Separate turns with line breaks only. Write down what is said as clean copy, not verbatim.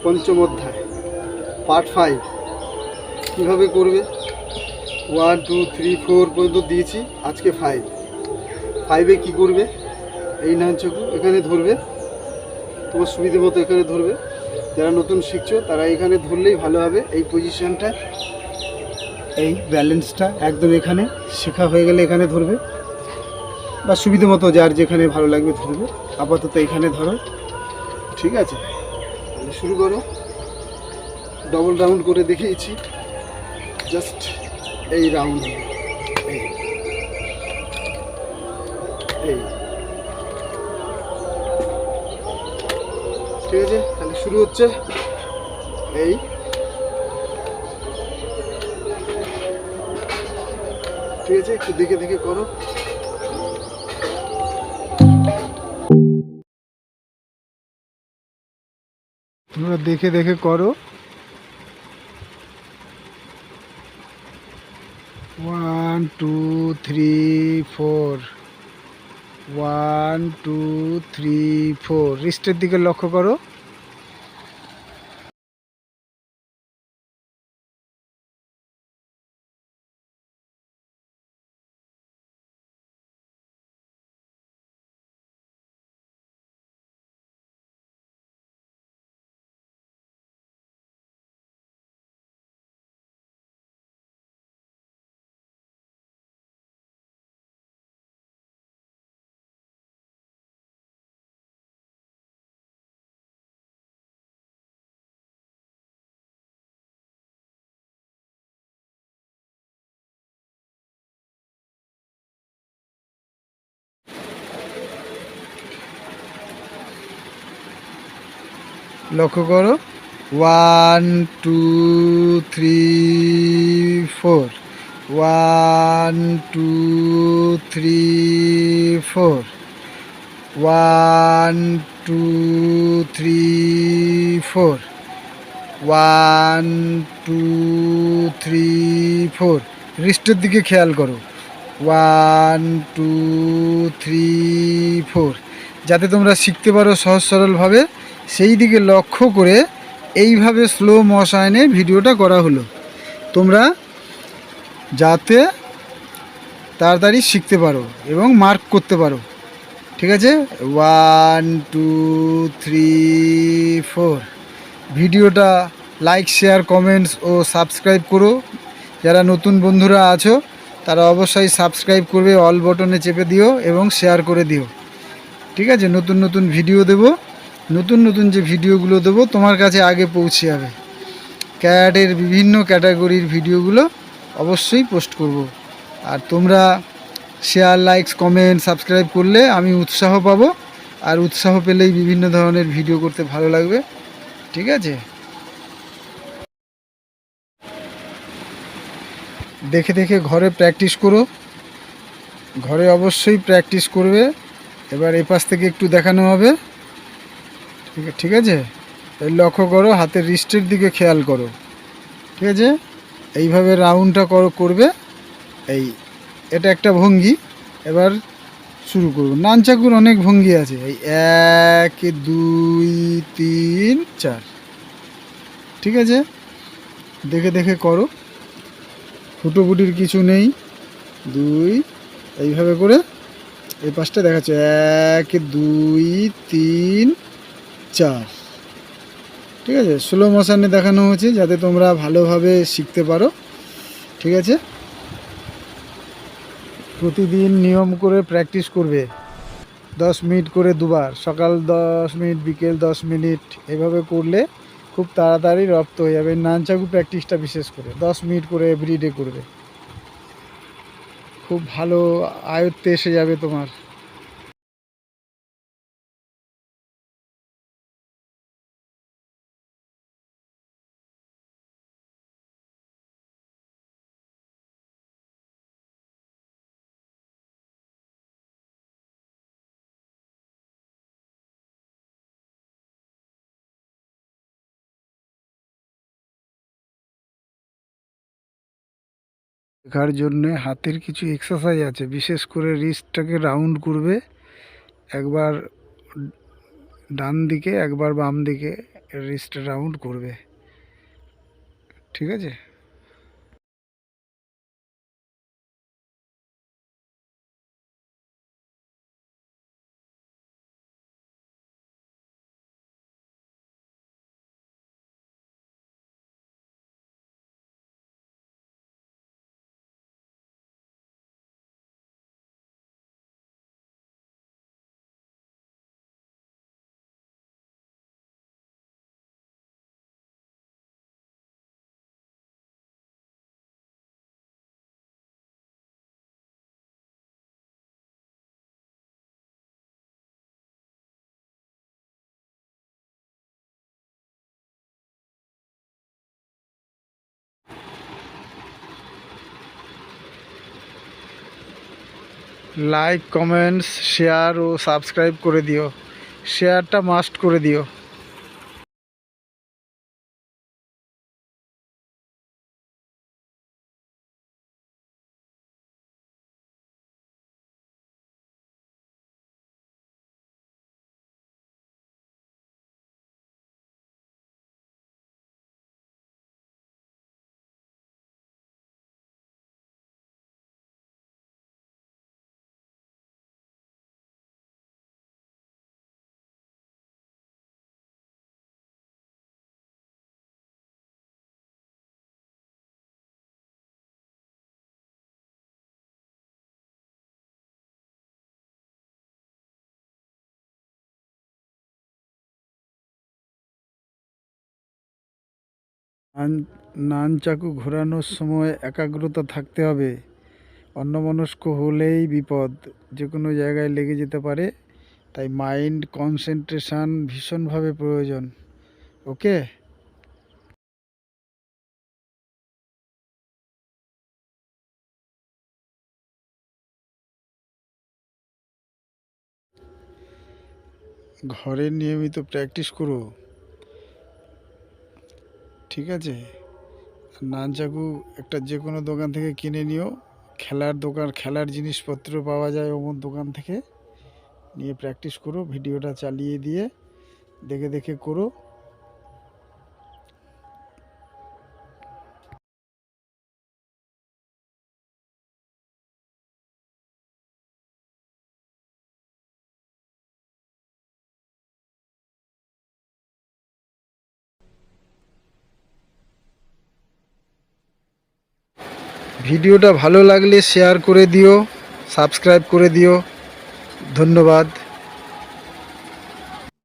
পঞ্চম অধ্যায় পার্ট 5 কীভাবে করবে। 1 2 3 4 পর্যন্ত দিয়েছি, আজকে 5 কি করবে। এই নাঞ্চাকু এখানে ধরবে, তোমার সুবিধে মতো এখানে ধরবে। যারা নতুন শিখছো তারা এখানে ধরলেই ভালো হবে। এই পজিশনটা, এই ব্যালেন্সটা একদম এখানে শেখা হয়ে গেলে এখানে ধরবে, বা সুবিধে মতো যার যেখানে ভালো লাগবে ধরবে। আপাতত এখানে ধরো, ঠিক আছে। তাহলে শুরু করো। ডবল রাউন্ড করে দেখিয়েছি, জাস্ট এই রাউন্ড, এই এই ঠিক আছে। তাহলে শুরু হচ্ছে। এই ঠিক আছে, একটু দেখে দেখে করো। তোমরা দেখে দেখে করো। 1 2 3 4, 1 2 3 4। রিস্টের দিকে লক্ষ্য করো। লক্ষ্য করো। 1 2 3 4, 1 2 3 4, 1 2 3 4, 1 2 3 4। রিস্টের দিকে খেয়াল করো। 1 2 3 4, যাতে তোমরা শিখতে পারো সহজ সরলভাবে, সেই দিকে লক্ষ্য করে এইভাবে স্লো মোশনে ভিডিওটা করা হলো, তোমরা যাতে তাড়াতাড়ি শিখতে পারো এবং মার্ক করতে পারো, ঠিক আছে। 1 2 3 4। ভিডিওটা লাইক শেয়ার কমেন্টস ও সাবস্ক্রাইব করো। যারা নতুন বন্ধুরা আছো তারা অবশ্যই সাবস্ক্রাইব করবে, অল বটনে চেপে দিও এবং শেয়ার করে দিও, ঠিক আছে। নতুন নতুন ভিডিও দেব, নতুন নতুন যে ভিডিওগুলো দেবো তোমার কাছে আগে পৌঁছে যাবে। ক্যারাটের বিভিন্ন ক্যাটাগরির ভিডিওগুলো অবশ্যই পোস্ট করব। আর তোমরা শেয়ার লাইকস কমেন্ট সাবস্ক্রাইব করলে আমি উৎসাহ পাবো, আর উৎসাহ পেলেই বিভিন্ন ধরনের ভিডিও করতে ভালো লাগবে, ঠিক আছে। দেখে দেখে ঘরে প্র্যাকটিস করো, ঘরে অবশ্যই প্র্যাকটিস করবে। এবার এই পাশ থেকে একটু দেখানো হবে, ঠিক আছে। এই লক্ষ্য করো, হাতের রিস্টের দিকে খেয়াল করো, ঠিক আছে। এইভাবে রাউন্ডটা করবে। এই এটা একটা ভঙ্গি। এবার শুরু করব। নানচাকুর অনেক ভঙ্গি আছে। এই 1 2 3 4, ঠিক আছে। দেখে দেখে করো, ফুটোফুটির কিছু নেই। 2, এইভাবে করে এই পাশটা দেখাচ্ছে 1 2 3 4, ঠিক আছে। স্লো মোশনে দেখানো হয়েছে যাতে তোমরা ভালোভাবে শিখতে পারো, ঠিক আছে। প্রতিদিন নিয়ম করে প্র্যাকটিস করবে। 10 মিনিট করে দুবার, সকাল 10 মিনিট, বিকেল 10 মিনিট, এভাবে করলে খুব তাড়াতাড়ি রপ্ত হয়ে যাবে। নানচাকু প্র্যাকটিসটা বিশেষ করে 10 মিনিট করে এভরিডে করবে, খুব ভালো আয়ত্তে এসে যাবে তোমার। শেখার জন্য হাতের কিছু এক্সারসাইজ আছে, বিশেষ করে রিস্টটাকে রাউন্ড করবে, একবার ডান দিকে একবার বাম দিকে, রিস্ট রাউন্ড করবে। ঠিক আছে। লাইক, কমেন্টস, শেয়ার ও সাবস্ক্রাইব করে দিও। শেয়ারটা মাস্ট করে দিও। নানচাকু ঘোরানোর সময় একাগ্রতা থাকতে হবে। অন্যমনস্ক হলেই বিপদ, যে কোনো জায়গায় লেগে যেতে পারে। তাই মাইন্ড কনসেন্ট্রেশন ভীষণভাবে প্রয়োজন। ওকে। ঘরে নিয়মিত প্র্যাকটিস করো। ঠিক আছে। নানচাকু একটা যে কোনো দোকান থেকে কিনে নিও। খেলার দোকান, খেলার জিনিসপত্র পাওয়া যায় ওমন দোকান থেকে। নিয়ে প্র্যাকটিস করো, ভিডিওটা চালিয়ে দিয়ে দেখে দেখে করো। ভিডিওটা ভালো লাগলে শেয়ার করে দিও, সাবস্ক্রাইব করে দিও। ধন্যবাদ।